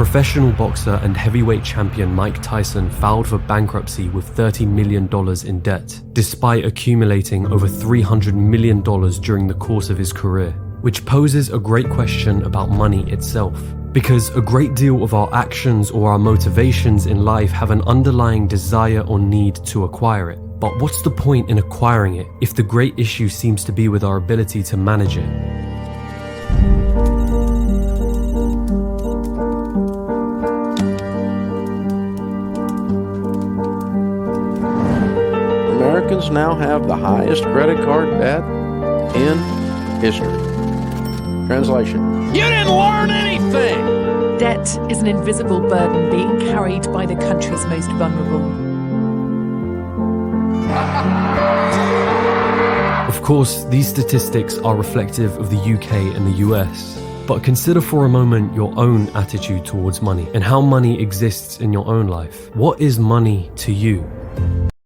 Professional boxer and heavyweight champion Mike Tyson filed for bankruptcy with $30 million in debt, despite accumulating over $300 million during the course of his career, which poses a great question about money itself. Because a great deal of our actions or our motivations in life have an underlying desire or need to acquire it. But what's the point in acquiring it if the great issue seems to be with our ability to manage it? Americans now have the highest credit card debt in history. Translation: you didn't learn anything! Debt is an invisible burden being carried by the country's most vulnerable. Of course, these statistics are reflective of the UK and the US. But consider for a moment your own attitude towards money and how money exists in your own life. What is money to you?